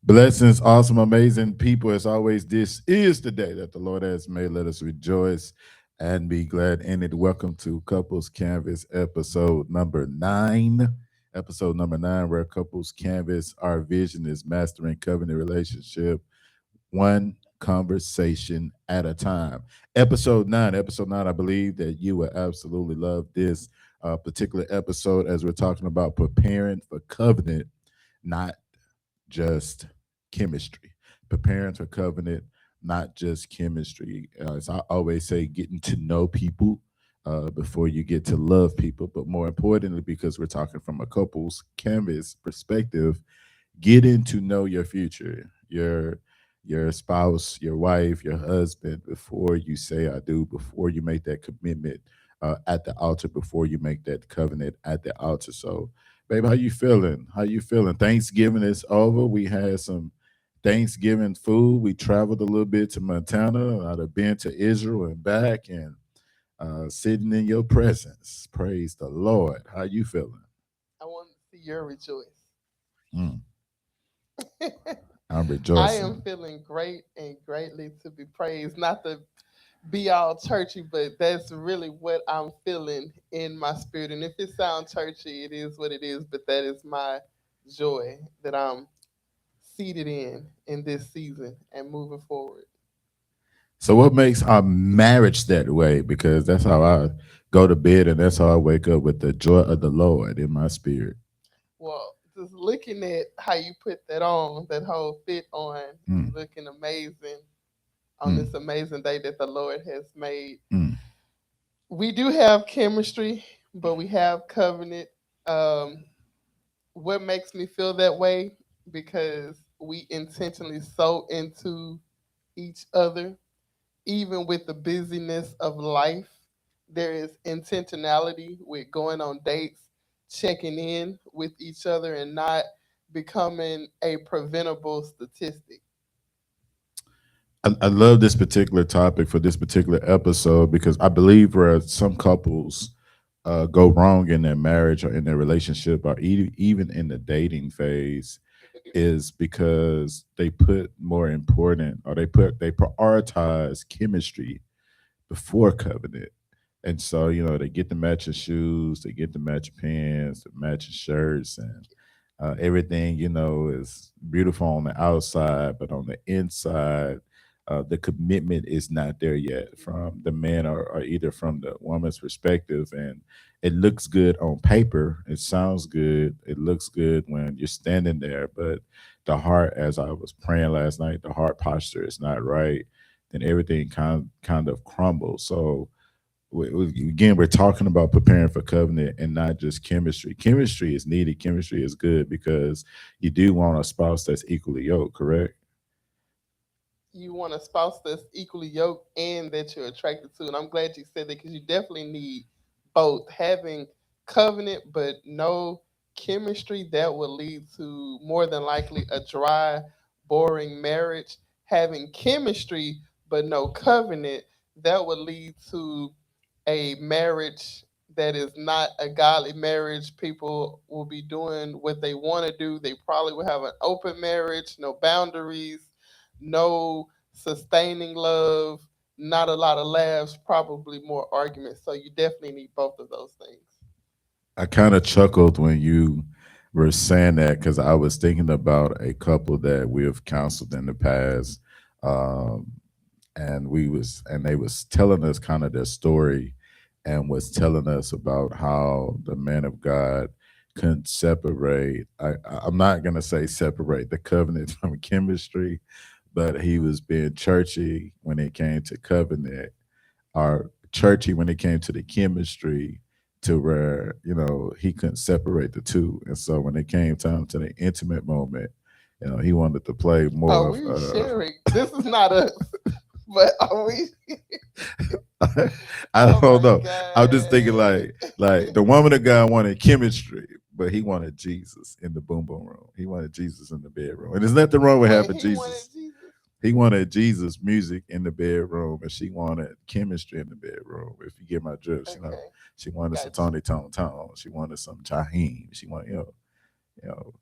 Blessings, awesome, amazing people. As always, this is the day that the Lord has made. Let us rejoice and be glad in it. Welcome to Couples Canvas episode number 9. Episode number 9, where Couples Canvas, our vision is mastering covenant relationship one conversation at a time. Episode 9, I believe that you will absolutely love this particular episode as we're talking about preparing for covenant, not just chemistry. Preparing for covenant, not just chemistry. As I always say, getting to know people before you get to love people. But more importantly, because we're talking from a couple's canvas perspective, getting to know your future, your spouse, your wife, your husband before you say I do, before you make that commitment at the altar, before you make that covenant at the altar. So, babe, how you feeling? How you feeling? Thanksgiving is over. We had some Thanksgiving food. We traveled a little bit to Montana. I've been to Israel and back, and sitting in your presence. Praise the Lord. How you feeling? I want to see your rejoice. Mm, I'm I am rejoicing. feeling great and greatly to be praised. Not to be all churchy, but that's really what I'm feeling in my spirit. And if it sounds churchy, it is what it is. But that is my joy that I'm seated in this season and moving forward. So what makes our marriage that way? Because that's how I go to bed and that's how I wake up with the joy of the Lord in my spirit. Well, just looking at how you put that on, that whole fit on, you Mm, looking amazing on mm, this amazing day that the Lord has made. mm. We do have chemistry, but we have covenant. Um, what makes me feel that way? Because we intentionally sow into each other, even with the busyness of life. There is intentionality with going on dates, checking in with each other, and not becoming a preventable statistic. I love this particular topic for this particular episode because I believe where some couples go wrong in their marriage or in their relationship or even in the dating phase is because they put more important or they prioritize chemistry before covenant. And so, they get the matching shoes, they get the matching pants, the matching shirts, and everything, is beautiful on the outside, but on the inside, the commitment is not there yet from the man or either from the woman's perspective. And it looks good on paper, it sounds good, it looks good when you're standing there, but the heart, as I was praying last night, the heart posture is not right, then everything kind of crumbles. So again, we're talking about preparing for covenant and not just chemistry. Chemistry is needed. Chemistry is good because you do want a spouse that's equally yoked, correct? You want a spouse that's equally yoked and that you're attracted to. And I'm glad you said that because you definitely need both. Having covenant but no chemistry, that will lead to more than likely a dry, boring marriage. Having chemistry but no covenant, that would lead to a marriage that is not a godly marriage. People will be doing what they want to do. They probably will have an open marriage, no boundaries, no sustaining love, not a lot of laughs, probably more arguments. So you definitely need both of those things. I kind of chuckled when you were saying that because I was thinking about a couple that we have counseled in the past, um, and they was telling us kind of their story, and was telling us about how the man of God couldn't separate. I'm not gonna say separate the covenant from chemistry, but he was being churchy when it came to covenant, or churchy when it came to the chemistry, to where he couldn't separate the two. And so when it came time to the intimate moment, he wanted to play Are more of we sharing? This is not us, but are we? I Oh don't my know. I'm just thinking God. like the woman of God wanted chemistry, but he wanted Jesus in the boom boom room. He wanted Jesus in the bedroom. And there's nothing wrong with Wait, having he wanted Jesus. Jesus? He wanted Jesus music in the bedroom, and she wanted chemistry in the bedroom. If you get my drift, Okay, she wanted some gotcha. Tony Tone Tone. She wanted some Jaheim. She wanted, you know,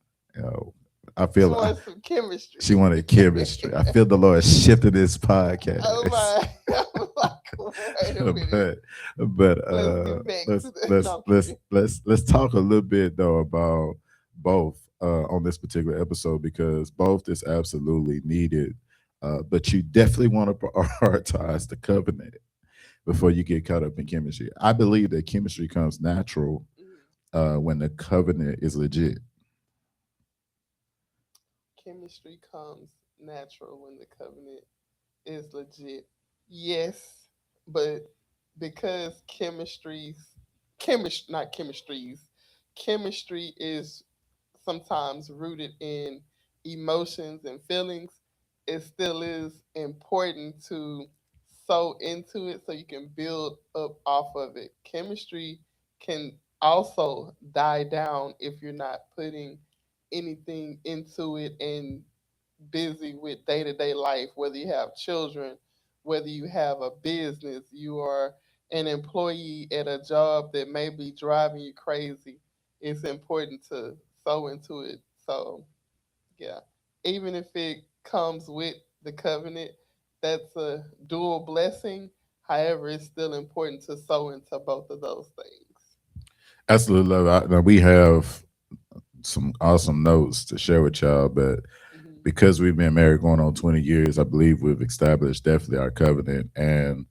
I She feel wanted some chemistry. She wanted chemistry. I feel the Lord shifted this Oh podcast. my! I'm like, wait a minute. but but Let's get back to let's the. let's No, I'm let's kidding. let's talk a little bit though about both on this particular episode because both is absolutely needed. But you definitely want to prioritize the covenant before you get caught up in chemistry. I believe that chemistry comes natural Mhm. when the covenant is legit. Chemistry comes natural when the covenant is legit. Yes, but because not chemistries, chemistry is sometimes rooted in emotions and feelings, it still is important to sow into it so you can build up off of it. Chemistry can also die down if you're not putting anything into it and busy with day to day life, whether you have children, whether you have a business, you are an employee at a job that may be driving you crazy, it's important to sow into it. So, yeah, even if it comes with the covenant, that's a dual blessing. However, it's still important to sow into both of those things. Absolutely love it. Now we have some awesome notes to share with y'all, but Hmm. because we've been married going on 20 years, I believe we've established definitely our covenant and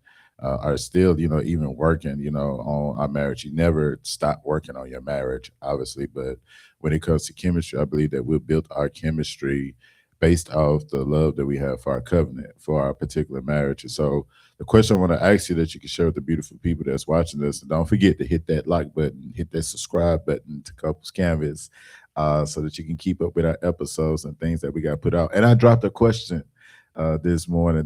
are still, even working, on our marriage. You never stop working on your marriage, obviously, but when it comes to chemistry, I believe that we've built our chemistry based off the love that we have for our covenant, for our particular marriage. And so the question I want to ask you that you can share with the beautiful people that's watching this, and don't forget to hit that like button, hit that subscribe button to Couples Canvas so that you can keep up with our episodes and things that we got put out. And I dropped a question this morning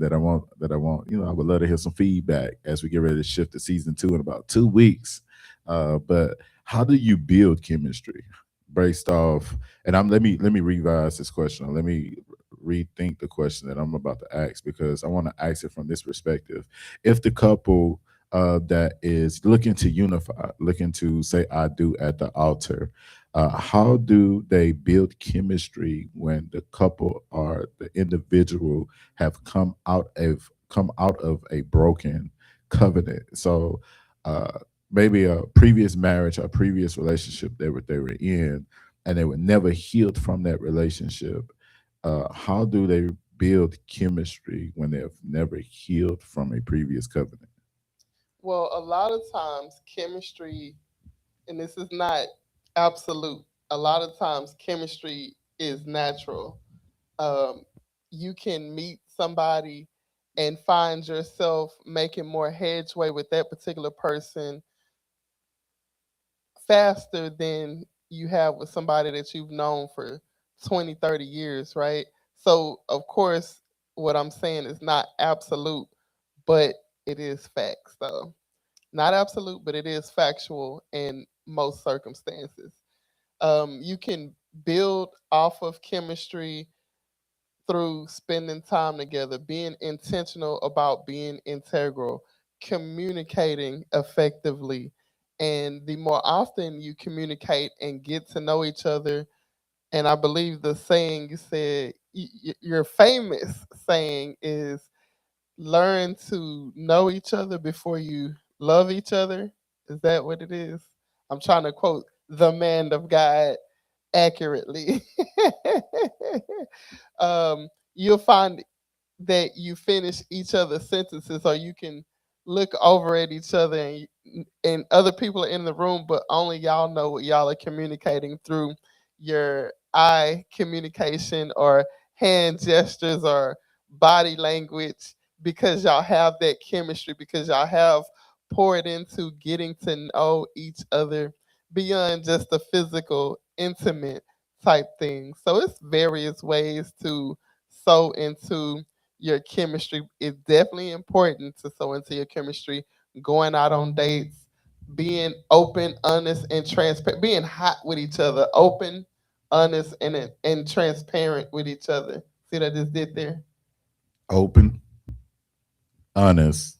I would love to hear some feedback as we get ready to shift to season 2 in about 2 weeks. But how do you build chemistry based off? And let me revise this question. Or let me rethink the question that I'm about to ask because I want to ask it from this perspective. If the couple that is looking to unify, looking to say "I do" at the altar, how do they build chemistry when the couple or the individual have come out of a broken covenant? So uh, maybe a previous marriage or previous relationship they were in, and they were never healed from that relationship. How do they build chemistry when they have never healed from a previous covenant? Well, a lot of times chemistry, and this is not absolute, a lot of times chemistry is natural. Um, you can meet somebody and find yourself making more headway with that particular person faster than you have with somebody that you've known for 20, 30 years, right? So, of course, what I'm saying is not absolute, but it is facts, though. Not absolute, but it is factual in most circumstances. You can build off of chemistry through spending time together, being intentional about being integral, communicating effectively. And the more often you communicate and get to know each other, and I believe the saying you said, your famous saying is learn to know each other before you love each other. Is that what it is? I'm trying to quote the man of God accurately. You'll find that you finish each other's sentences or you can look over at each other and other people are in the room but only y'all know what y'all are communicating through your eye communication or hand gestures or body language because y'all have that chemistry because y'all have poured into getting to know each other beyond just the physical intimate type thing. So it's various ways to sow into your chemistry. It's definitely important to sow into your chemistry, going out on dates, being open, honest, and transparent, being hot with each other, open, honest, and transparent with each other. See what I just did there? Open, honest,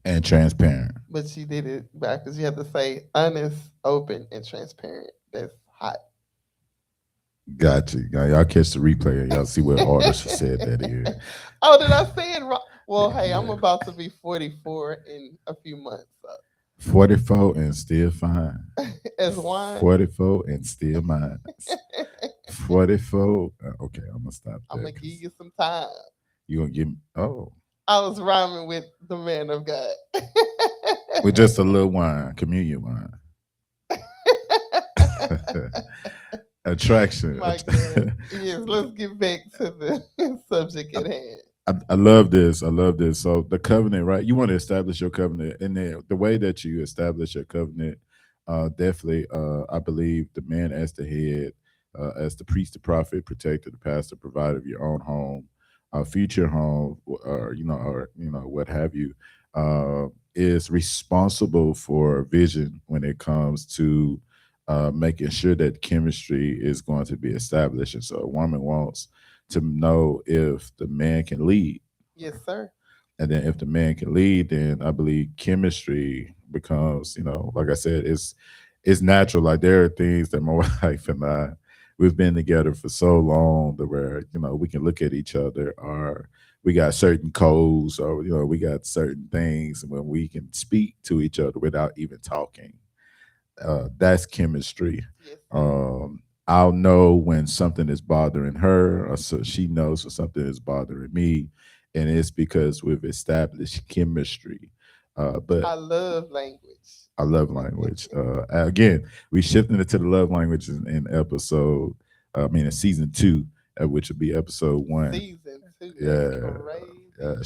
and transparent. But she did it backwards. You have to say honest, open, and transparent. That's hot. Gotcha. Y'all catch the replay and y'all see what order she said that in. Oh, did I say it wrong? Well, hey, I'm Yeah. about to be 44 in a few months. 44 and still fine. As wine, 44 and still mine. 44. Okay, I'm gonna stop I'm there gonna give because you some time. you gonna give me. Oh, I was rhyming with the man of God. with just a little wine, communion wine. Attraction. My God. Yes, let's get back to the subject I, at hand. I love this. I love this. So the covenant, right? You want to establish your covenant, and then the way that you establish your covenant, definitely, I believe the man as the head, as the priest, the prophet, protector, the pastor, provider of your own home, future home, or what have you, is responsible for vision when it comes to making sure that chemistry is going to be established. And so, a woman wants to know if the man can lead. Yes, sir. And then if the man can lead, then I believe chemistry becomes, like I said, it's natural. Like there are things that my wife and I we've been together for so long that where, we can look at each other or we got certain codes or we got certain things when we can speak to each other without even talking. That's chemistry. Yes, sir. I'll know when something is bothering her, or so she knows when something is bothering me, and it's because we've established chemistry. But I love language. I love language. Again, we shifted into the love language in episode, I mean, in season two, which would be episode one. Season two. That's Yeah, crazy.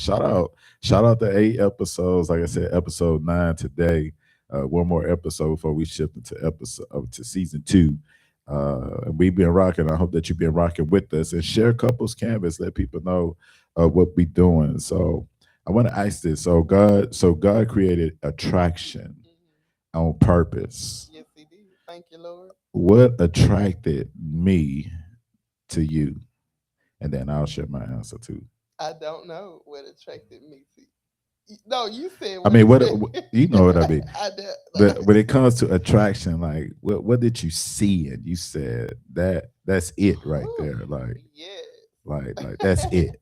shout out to 8 episodes. Like I said, episode 9 today. One more episode before we shift into episode to season two. And we've been rocking. I hope that you've been rocking with us and share couples canvas. Let people know what we doing. So I want to ask this. So God created attraction Hmm. on purpose. Yes, he did. Thank you, Lord. What attracted me to you? And then I'll share my answer too. I don't know what attracted me to you. No, you said I what mean, attracted. you know what I mean. I don't. But when it comes to attraction, like what did you see? And you said that's it right Whew, there. yes. Like that's it.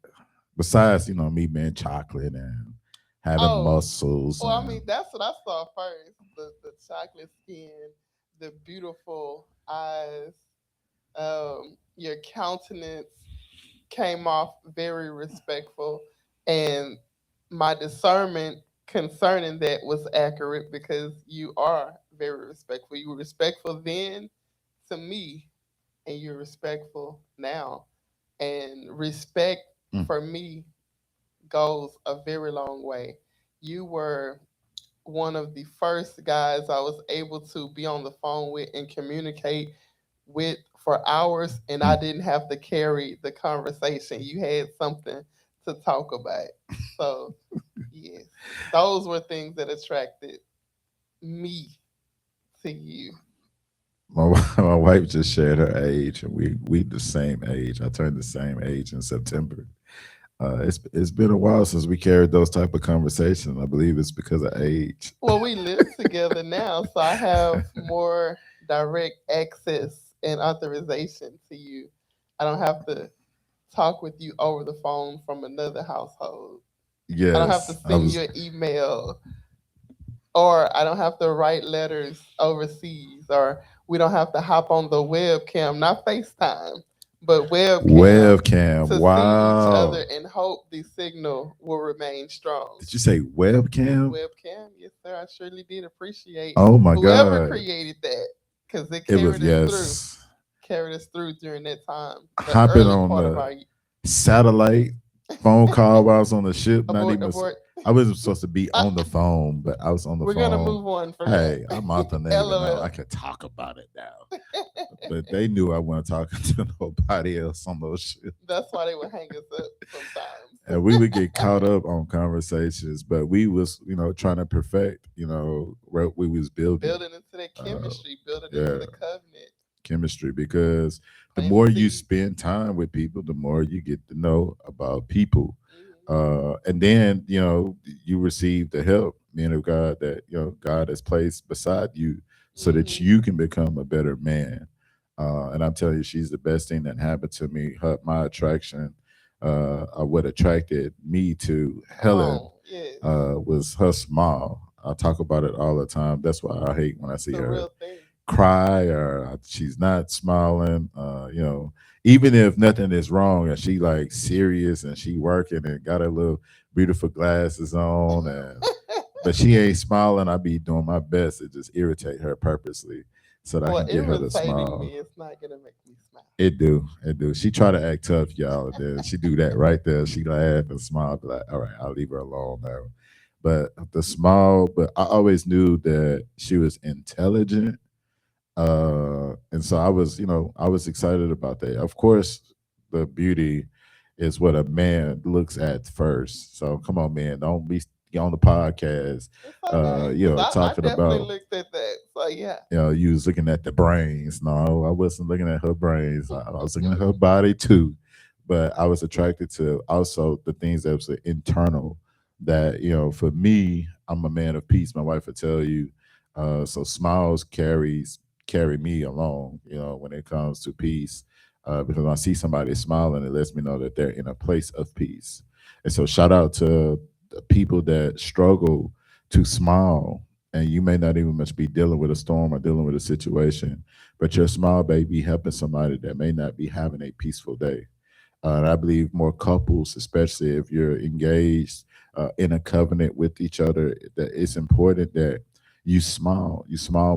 Besides, me being chocolate and having Oh, muscles well, I mean, and that's what I saw first. The chocolate skin, the beautiful eyes, your countenance came off very respectful, and my discernment concerning that was accurate because you are very respectful. You were respectful then to me, and you're respectful now. And respect mm, for me goes a very long way. You were one of the first guys I was able to be on the phone with and communicate with for hours, and I mm. didn't have to carry the conversation. You had something to talk about. So, yes, those were things that attracted me to you. My wife just shared her age, and we the same age. I turned the same age in September. It's been a while since we carried those type of conversations. I believe it's because of age. Well, we live together now, so I have more direct access and authorization to you. I don't have to talk with you over the phone from another household. I don't have to Yes, I send was. you an email, or I don't have to write letters overseas, or we don't have to hop on the webcam, not FaceTime, but webcam Webcam. to see each Wow. other and hope the signal will remain strong. Did you say webcam? Webcam, yes, sir. I surely did appreciate Oh my whoever God. created that because it It was, yes. carried us through during that time, the Hopping early on part of the our satellite phone call while I was on the ship. Not abort, even, abort. I wasn't supposed to be on the phone, but I was on the We're gonna phone. move on from that. Hey, I'm out the neighbor now. I LOL. can talk about it now. But they knew I wasn't talking to nobody else on those ships. That's why they would hang us up sometimes. And we would get caught up on conversations, but we was, trying to perfect, what we was building. Building into that Uh, chemistry, building into yeah, the covenant, chemistry. Because the planting more you seeds. spend time with people, the more you get to know about people. Hmm. And then, you receive the help, man of God, that, God has placed beside you so that Hmm. you can become a better man. And I'm telling you, she's the best thing that happened to me. My attraction, what attracted me to Come Helen, on. Yes. was her smile. I talk about it all the time. That's why I hate when I It's see a her real thing. cry or she's not smiling. Even if nothing is wrong and she like serious and she working and got her little beautiful glasses on, and but she ain't smiling, I be doing my best to just irritate her purposely so that I Well, can get her to irritating smile. me is not gonna make me smile. It do. She try to act tough, y'all. And then she do that right there. She laugh and smile. Be like, all right, I'll leave her alone now. But the smile, but I always knew that she was intelligent, and so I was excited about that. Of course, the beauty is what a man looks at first. So come on, man, don't be on the podcast, It's okay, cause I talking definitely about, looked at that. So yeah. you was looking at the brains. No, I wasn't looking at her brains. I was looking at her body too. But I was attracted to also the things that was internal. That for me, I'm a man of peace. My wife would tell you. So smiles carry me along. When it comes to peace, because when I see somebody smiling, it lets me know that they're in a place of peace. And so shout out to the people that struggle to smile, and you may not even much be dealing with a storm or dealing with a situation, but your smile may be helping somebody that may not be having a peaceful day. And I believe more couples, especially if you're engaged in a covenant with each other, that it's important that you smile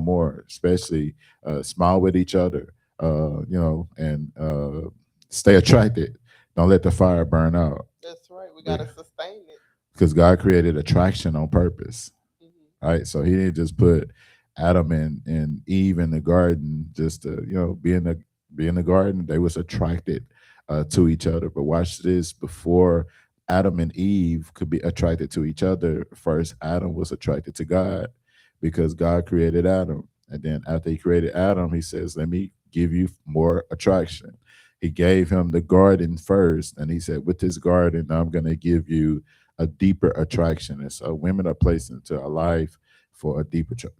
more, especially smile with each other, and stay attracted. Don't let the fire burn out, That's right. We gotta sustain it. because God created attraction on purpose. Hmm. Right? So he didn't just put Adam and Eve in the garden just to, be in the garden. They was attracted to each other. But watch this: before Adam and Eve could be attracted to each other, first Adam was attracted to God, because God created Adam. And then after he created Adam, he says, "Let me give you more attraction." He gave him the garden first, and he said, "With this garden, I'm going to give you a deeper attraction." And so women are placed into a life for a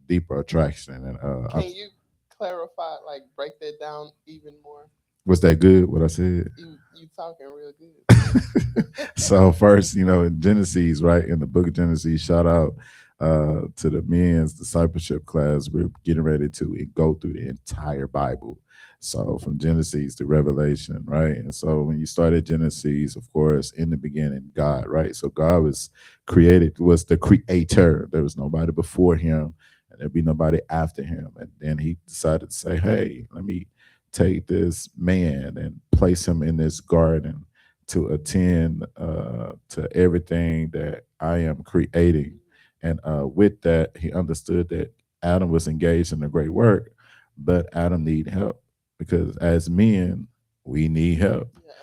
deeper attraction. And Can you clarify, like break that down even more? was that good what I said? You talking real good. So first, in Genesis, right, in the book of Genesis, shout out to the men's discipleship class. We're getting ready to go through the entire Bible. So from Genesis to Revelation, right? And so when you started Genesis, of course, in the beginning, God, right? So God was the creator. There was nobody before him, and there'd be nobody after him. And then he decided to say, hey, let me take this man and place him in this garden to attend to everything that I am creating. And with that, he understood that Adam was engaged in a great work, but Adam need help, because as men, we need help. Yes.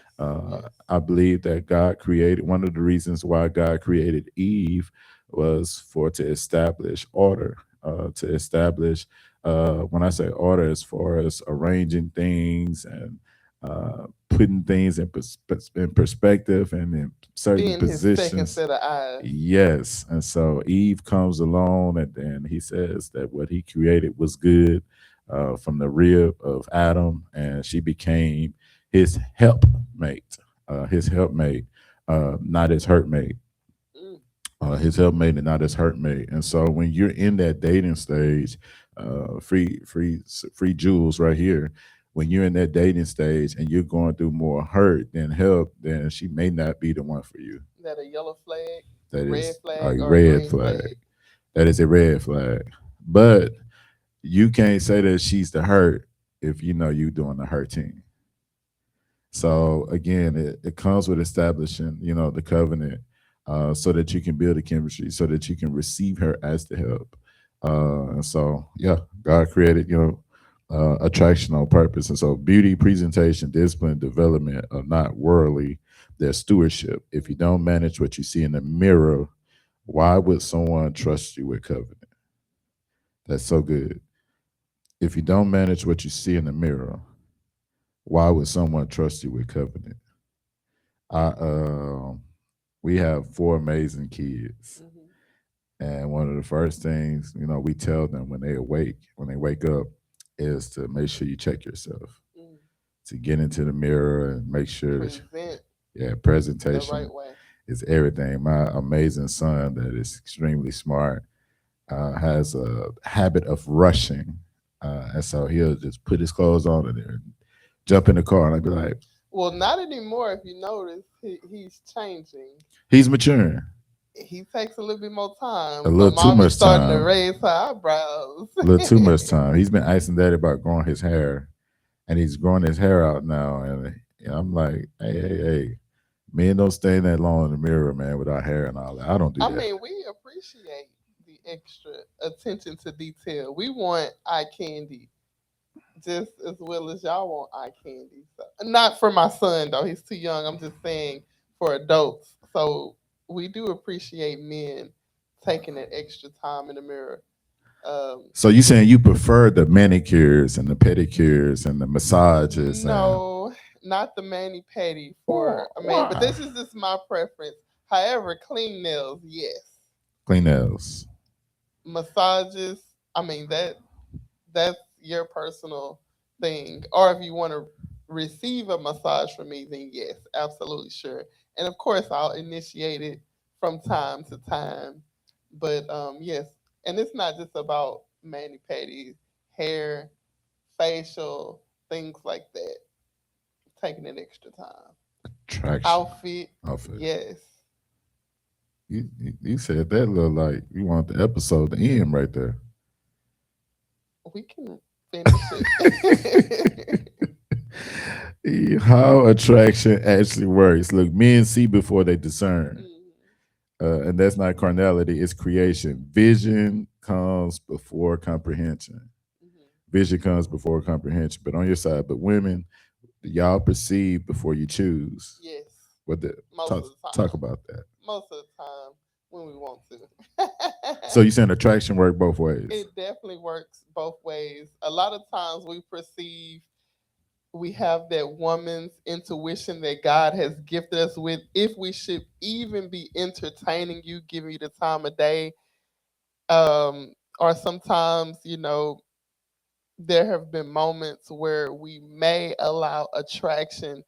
Yes. I believe that God created, one of the reasons why God created Eve was for to establish order, to establish, when I say order, as far as arranging things and putting things in perspective and in certain Being his second positions. set of eyes. Yes. And so Eve comes along, and then he says that what he created was good, from the rib of Adam, and she became his helpmate, not his hurtmate. Mm. His helpmate and not his hurtmate. And so when you're in that dating stage, free jewels right here. When you're in that dating stage and you're going through more hurt than help, then she may not be the one for you. That a yellow flag, That red is a flag, or a red green flag. flag? That is a red flag. But you can't say that she's the hurt if you know you doing the hurting. So again, it comes with establishing, the covenant, so that you can build a chemistry, so that you can receive her as the help. And so, yeah, God created, attraction on purpose. And so, beauty, presentation, discipline, development are not worldly; they're stewardship. If you don't manage what you see in the mirror, why would someone trust you with covenant? That's so good. If you don't manage what you see in the mirror, why would someone trust you with covenant? I We have four amazing kids, Hmm. and one of the first things we tell them when they wake up, is to make sure you check yourself, Mm. to get into the mirror and make sure that, Present yeah, the right presentation way. is everything. My amazing son, that is extremely smart, has a habit of rushing. And so he'll just put his clothes on and jump in the car. And I'd be like, Well, not anymore. If you notice, he's changing. he's maturing He takes a little bit more time. a So little too mommy's much starting to time, raise her eyebrows. a little too much time. He's been asking daddy about growing his hair, and he's growing his hair out now. And I'm like, hey, men don't stay that long in the mirror, man, without hair and all that. I don't do I that. mean, we appreciate the extra attention to detail. We want eye candy just as well as y'all want eye candy. So, not for my son though; he's too young. I'm just saying for adults. So we do appreciate men taking that extra time in the mirror. Um, So you saying you prefer the manicures and the pedicures and the massages and no, not the mani pedi for a man, but why? this is just my preference. However, clean nails, yes. Clean nails. Massages, I mean that's your personal thing. Or if you want to receive a massage from me, then yes, absolutely sure. And of course, I'll initiate it from time to time. But yes, and it's not just about mani pedi, hair, facial, things like that. Taking an extra time. Attraction. Outfit, Outfit. yes. You said that look like you want the episode to end right there. We can finish it. How attraction actually works. Look, men see before they discern. Mhm, And that's not carnality, it's creation. Vision comes before comprehension. mhm. Vision comes before comprehension. But on your side, but women, y'all perceive before you choose. Yes, What the most talk of the talk time. about that. Most of the time when we want So to. you saying attraction work both ways? It definitely works both ways. A lot of times we have that woman's intuition that God has gifted us with. If we should even be entertaining you, giving you the time of day, or sometimes, there have been moments where we may allow attraction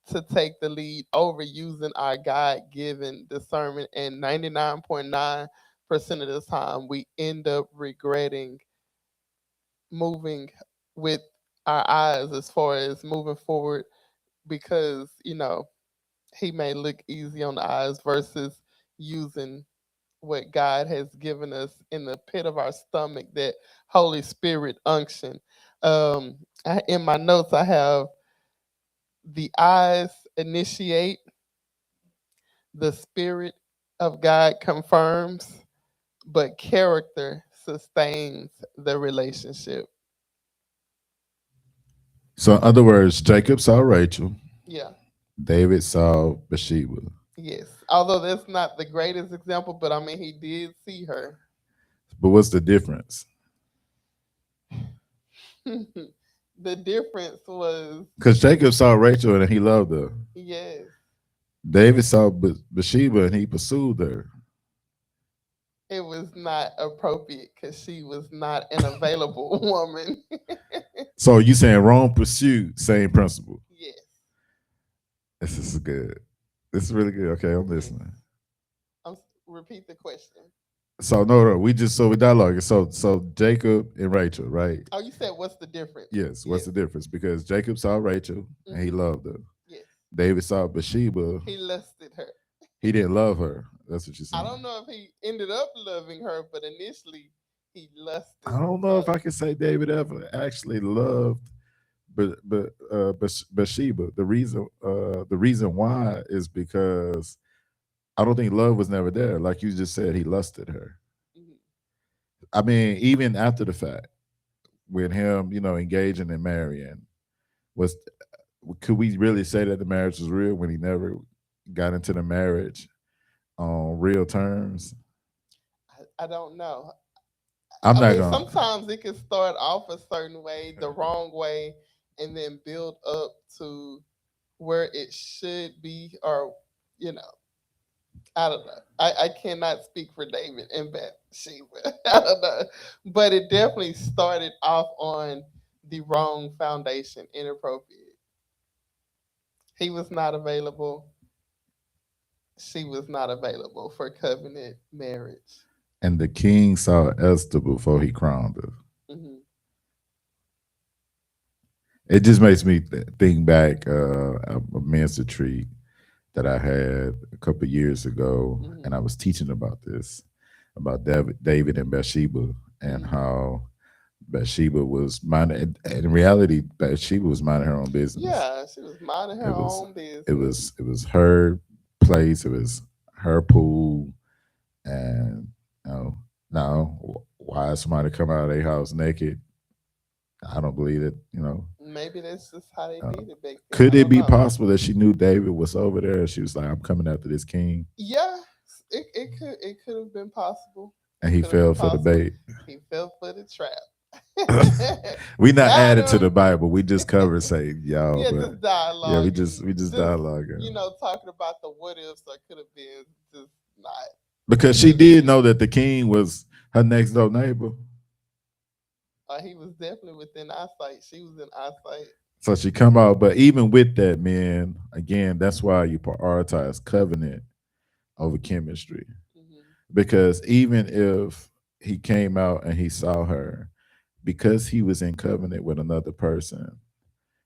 to take the lead over using our God given discernment. And 99.9% of the time, we end up regretting moving with our eyes as far as moving forward because, He may look easy on the eyes versus using what God has given us in the pit of our stomach, that Holy Spirit unction. In my notes, I have the eyes initiate, the Spirit of God confirms, but character sustains the relationship. So in other words, Jacob saw Rachel, Yeah, David saw Bathsheba. yes. Although that's not the greatest example, but I mean, he did see her. But what's the difference? The difference was, Because Jacob saw Rachel and he loved her. yes, David saw Bathsheba and he pursued her. it was not appropriate because she was not an available woman. So you saying wrong pursuit, same principle. Yes, This is good. This is really good. Okay, I'm yes. listening. Repeat the question. So no, we just so we dialogue. So Jacob and Rachel, right? Oh, you said what's the difference? Yes. What's Yes. the difference? Because Jacob saw Rachel and he Hmm. loved her. Yes. David saw Bathsheba. He lusted her. He didn't love her. That's what you're I saying. don't know if he ended up loving her, but initially he lusted. I don't know if I can say David ever actually loved, but Bathsheba. The reason why is because I don't think love was never there. Like you just said, he lusted her. Mhm. I mean, even after the fact, with him, engaging and marrying, was could we really say that the marriage was real when he never got into the marriage on real terms? I don't know. I'm I not mean, gonna. sometimes it can start off a certain way, the wrong way, and then build up to where it should be, or you know, I don't know. I cannot speak for David and Bathsheba. I don't know, but it definitely started off on the wrong foundation, inappropriate. He was not available. She was not available for covenant marriage. And the king saw Esther before he crowned her. Hmm. It just makes me think back a men's retreat that I had a couple years ago, and Hmm. I was teaching about this, about David and Bathsheba, and Hmm. how Bathsheba was minding. In reality, Bathsheba was minding her own business. Yeah, she was minding her It was, own it business. was, it was her place. It was her pool, and now why is somebody come out of their house naked? I don't believe it. Maybe that's just how they Uh, did it back then. could I it don't be know. possible that she knew David was over there? She was like, "I'm coming after this king," Yeah, it could have been possible. and It he could have been fell for the possible. bait. He fell for the trap. We not Got added to him. the Bible. We just cover say y'all, Yeah, but just yeah, we dialoguing. just we just Just dialoguing talking about the what ifs that could have been. Just not. because Could she have did been. know that the king was her next door neighbor. He was definitely within eyesight. She was in eyesight. So she come out, but even with that, man, again, that's why you prioritize covenant over chemistry. Hmm. Because even if he came out and he saw her, because he was in covenant with another person,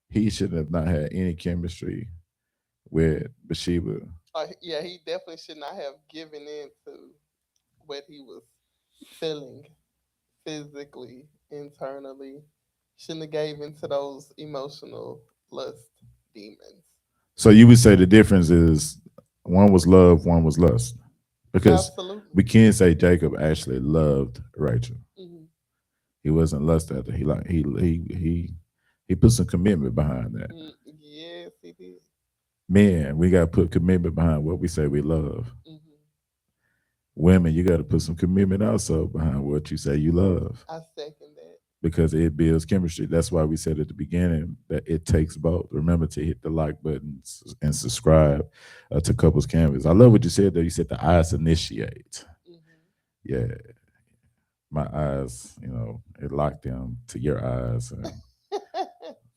he should have not had any chemistry with Bathsheba. Yeah, he definitely should not have given in to what he was feeling physically, internally. Shouldn't have gave into those emotional lust demons. So you would say the difference is one was love, one was lust. Because Absolutely. we can't say Jacob actually loved Rachel. Hmm. He wasn't lust after. He put some commitment behind that. Yes, he did. Men, we gotta put commitment behind what we say we love. Hmm. Women, you gotta put some commitment also behind what you say you love. I second that. Because it builds chemistry. That's why we said at the beginning that it takes both. Remember to hit the like button and subscribe to Couples Canvas. I love what you said there. You said the eyes initiate. Hmm. Yeah, my eyes, it locked them to your eyes. And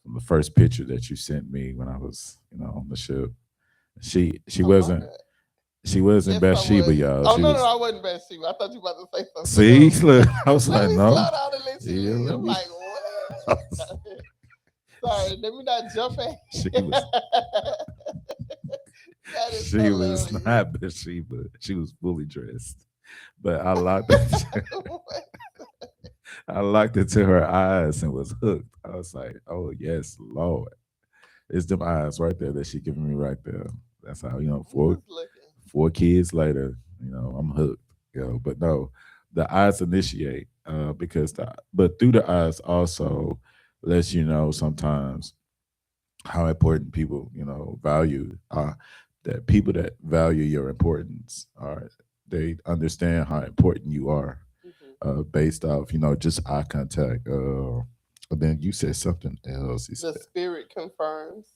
from the first picture that you sent me when I was, on the ship, she Oh my wasn't god. she wasn't Yes, I Bathsheba, was. y'all. Oh She no, no, was. I wasn't Bathsheba. I thought you were about to say something See, else. look, I was Let like, me slow no. down and let you Yeah, lead. let I'm me. like, what? Sorry, let me not jump in. she was That is she was hilarious. not Bathsheba. She was fully dressed. But I locked it. I locked it to her eyes and was hooked. I was like, oh yes, Lord. It's them eyes right there that she giving me right there. That's how, I'm just looking. 4 kids later, I'm hooked. But no, the eyes initiate because but through the eyes also lets you know sometimes how important people, value that people that value your importance are they understand how important you are Hmm. based off, just eye contact. But then you said something else. You The said spirit confirms.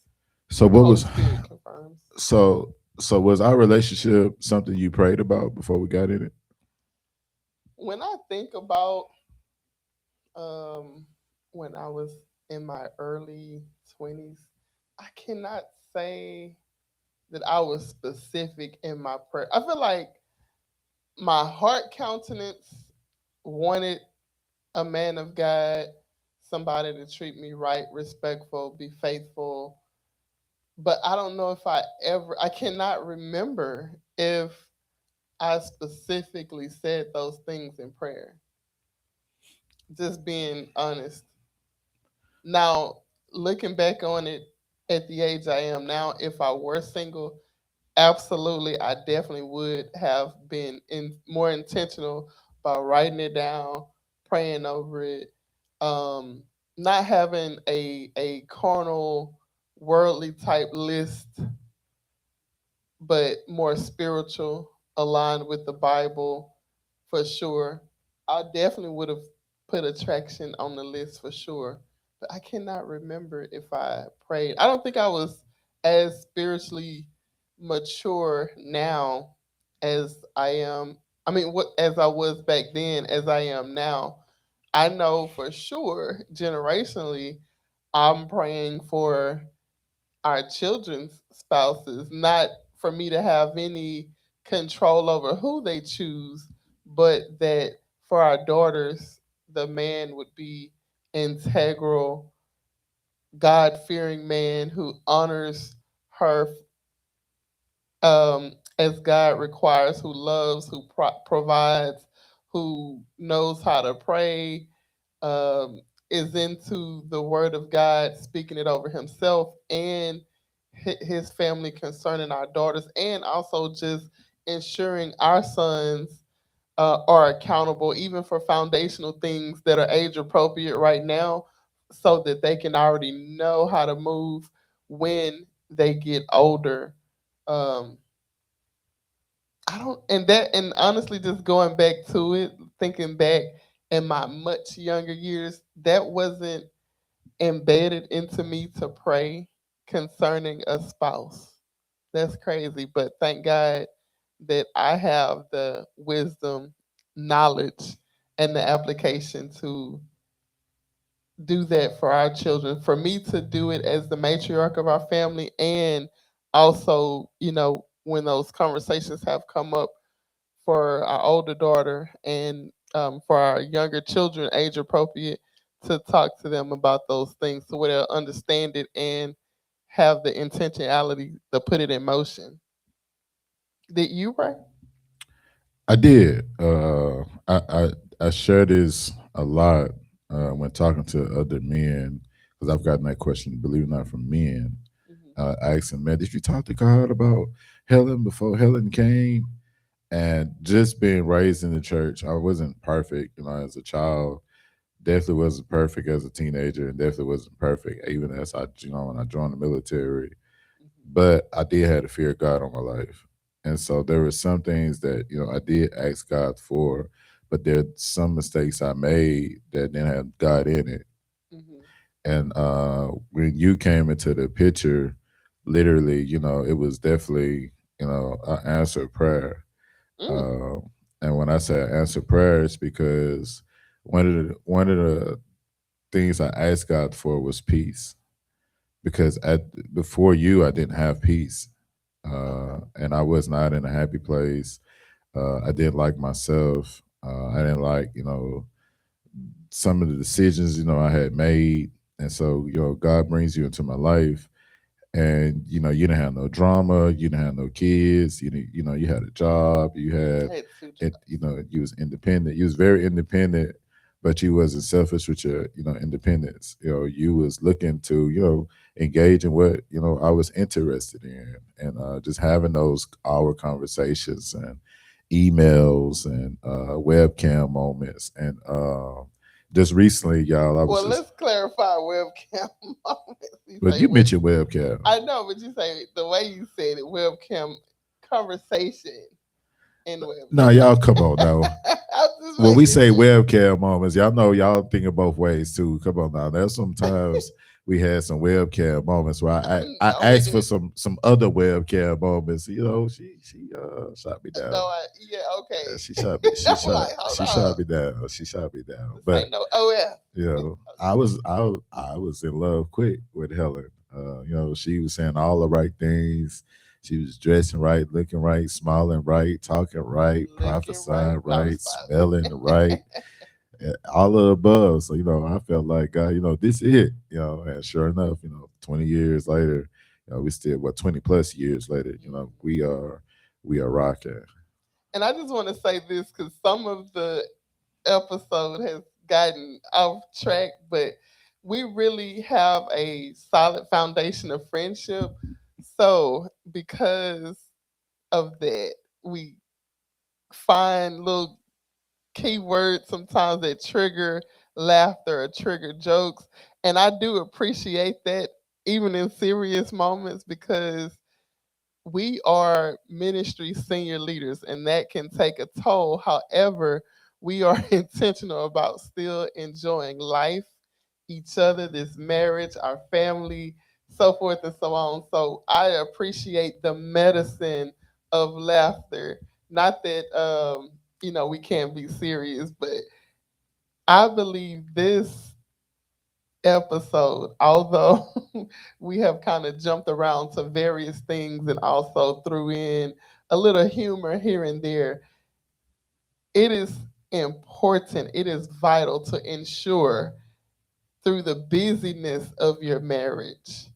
so. What Holy was Spirit confirms. so was our relationship something you prayed about before we got in it? When I think about um, when I was in my early 20s, I cannot say that I was specific in my prayer. I feel like my heart countenance wanted a man of God, somebody to treat me right, respectful, be faithful. But I don't know if I cannot remember if I specifically said those things in prayer. Just being honest. Now, looking back on it at the age I am now, if I were single, absolutely, I definitely would have been more intentional by writing it down, praying over it, um, not having a carnal, worldly type list, but more spiritual, aligned with the Bible for sure. I definitely would have put attraction on the list for sure, but I cannot remember if I prayed. I don't think I was as spiritually mature now as I am. I mean, what as I was back then, as I am now. I know for sure, generationally, I'm praying for our children's spouses, not for me to have any control over who they choose, but that for our daughters, the man would be integral, God fearing man who honors her as God requires, who loves, who provides, who knows how to pray, um, is into the Word of God, speaking it over himself and his family concerning our daughters, and also just ensuring our sons are accountable, even for foundational things that are age appropriate right now, so that they can already know how to move when they get older. Um, I don't, and honestly, just going back to it, thinking back in my much younger years, that wasn't embedded into me to pray concerning a spouse. That's crazy, but thank God that I have the wisdom, knowledge, and the application to do that for our children. For me to do it as the matriarch of our family, and also, when those conversations have come up for our older daughter and for our younger children, age appropriate, to talk to them about those things so they'll understand it and have the intentionality to put it in motion. Did you pray? I did. I share this a lot when talking to other men because I've gotten that question, believe it or not, from men. Hmm. Asking, man, did you talk to God about Helen before Helen came? And just being raised in the church, I wasn't perfect, as a child. Definitely wasn't perfect as a teenager, and definitely wasn't perfect even as when I joined the military. But I did have the fear of God on my life, and so there were some things that I did ask God for, but there are some mistakes I made that didn't have God in it. Hmm. And when you came into the picture, literally, it was definitely an answered prayer. Hmm. Uh, and when I say answered prayer, it's because one of the things I asked God for was peace. Because before you, I didn't have peace, Okay. and I was not in a happy place. I didn't like myself. I didn't like some of the decisions I had made, and so God brings you into my life, and you didn't have no drama, you didn't have no kids, you had a job, you had I had two it, jobs. you was independent, you was very independent, but you wasn't selfish with your independence. You was looking to engage in what I was interested in, and just having those hour conversations and emails and webcam moments, and just recently, y'all, I was Well, just, let's clarify webcam moments. You but say you web. mentioned webcam. I know, but you say the way you said it, webcam conversation in No, webcam. y'all come on now. I'm just When we making say sure. webcam moments, y'all know y'all thinking both ways too. Come on now. There's sometimes we had some webcam moments where I I'm asked making for it. some other webcam moments. She shot me No, down. yeah, okay. She shot me. She I'm shot. like, hold She on. shot me down. She shot me down. This But ain't no OF. I was in love quick with Helen. She was saying all the right things. She was dressing right, looking right, smiling right, talking right, Looking right. prophesying No, right, stop. smelling right, all of the above. So I felt like God, this is it. And sure enough, 20 years later, we still 20 plus years later, Mhm. we are rocking. And I just want to say this because some of the episode has gotten off track, but we really have a solid foundation of friendship. So, because of that, we find little keywords sometimes that trigger laughter or trigger jokes. And I do appreciate that even in serious moments, because we are ministry senior leaders and that can take a toll. However, we are intentional about still enjoying life, each other, this marriage, our family, so forth and so on. So I appreciate the medicine of laughter. Not that we can't be serious, but I believe this episode, although we have kind of jumped around to various things and also threw in a little humor here and there, it is important, it is vital to ensure through the busyness of your marriage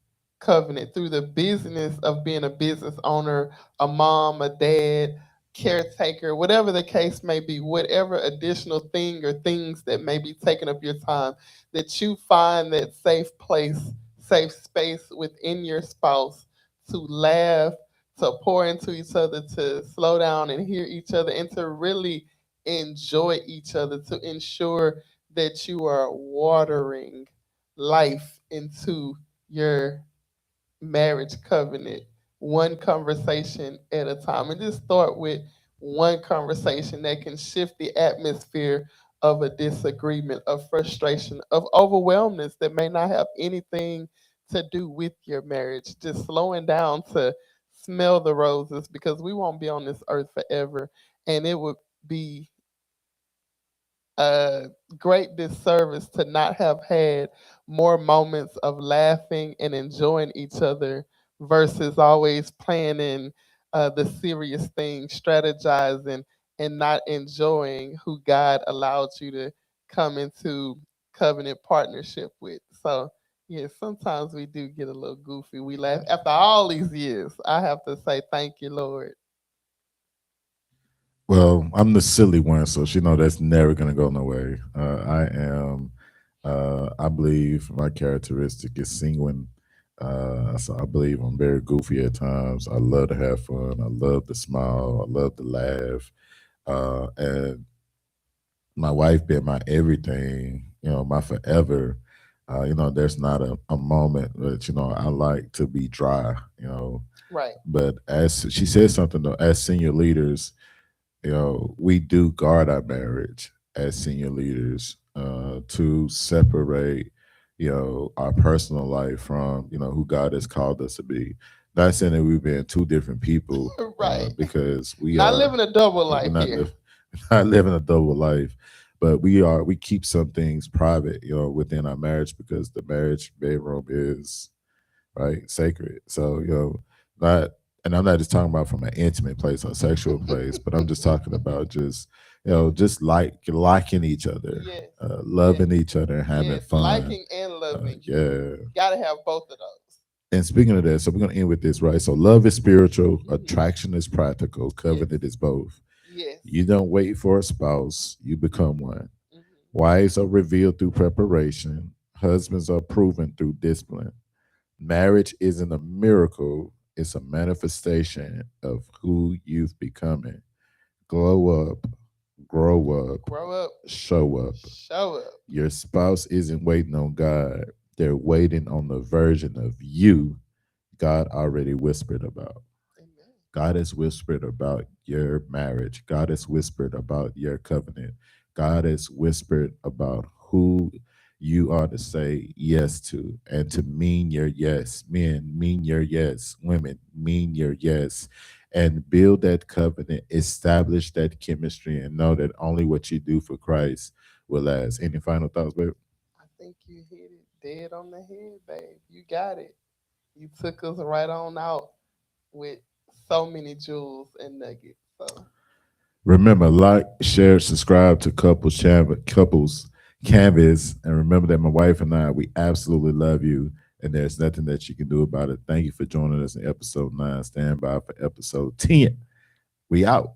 covenant, through the busyness of being a business owner, a mom, a dad, caretaker, whatever the case may be, whatever additional thing or things that may be taking up your time, that you find that safe place, safe space within your spouse to laugh, to pour into each other, to slow down and hear each other, and to really enjoy each other, to ensure that you are watering life into your marriage covenant one conversation at a time. And just start with one conversation that can shift the atmosphere of a disagreement, of frustration, of overwhelmness that may not have anything to do with your marriage. Just slowing down to smell the roses, because we won't be on this earth forever. And it would be a great disservice to not have had more moments of laughing and enjoying each other versus always planning the serious things, strategizing, and not enjoying who God allowed you to come into covenant partnership with. So, yeah, sometimes we do get a little goofy. We laugh. After all these years, I have to say thank you, Lord. Well, I'm the silly one, so she know that's never gonna go nowhere. I am. I believe my characteristic is sanguine. So I believe I'm very goofy at times. I love to have fun. I love to smile. I love to laugh. And my wife been my everything. My forever. There's not a moment that I like to be dry. Right. But as she said something though, as senior leaders, we do guard our marriage as senior leaders to separate, our personal life from, who God has called us to be. Not saying that we've been two different people, Right. because Not living a double we're life not here. living, not living a double life, but we keep some things private, within our marriage, because the marriage bedroom is right? Sacred. So, not, and I'm not just talking about from an intimate place or sexual place, but I'm just talking about just, just liking each other, Yes. Yes. loving each other, and having Yes. fun. Liking and loving. Yeah. Gotta have both of those. And speaking of that, so we're gonna end with this, right? So love is spiritual, Hmm. attraction is practical, Yes. covenant is both. Yes. You don't wait for a spouse, you become one. Hmm. Wives are revealed through preparation, husbands are proven through discipline. Marriage isn't a miracle, it's a manifestation of who you've becoming. Glow up, grow up, Grow up. show up. Show up. Your spouse isn't waiting on God, they're waiting on the version of you God already whispered about. Amen. God has whispered about your marriage. God has whispered about your covenant. God has whispered about who you are to say yes to, and to mean your yes. Men, mean your yes. Women, mean your yes. And build that covenant, establish that chemistry, and know that only what you do for Christ will last. Any final thoughts, babe? I think you hit it dead on the head, babe. You got it. You took us right on out with so many jewels and nuggets. So Remember, like, share, subscribe to Couples Canvas, and remember that my wife and I, we absolutely love you, and there's nothing that you can do about it. Thank you for joining us in episode 9. Stand by for episode 10. We out.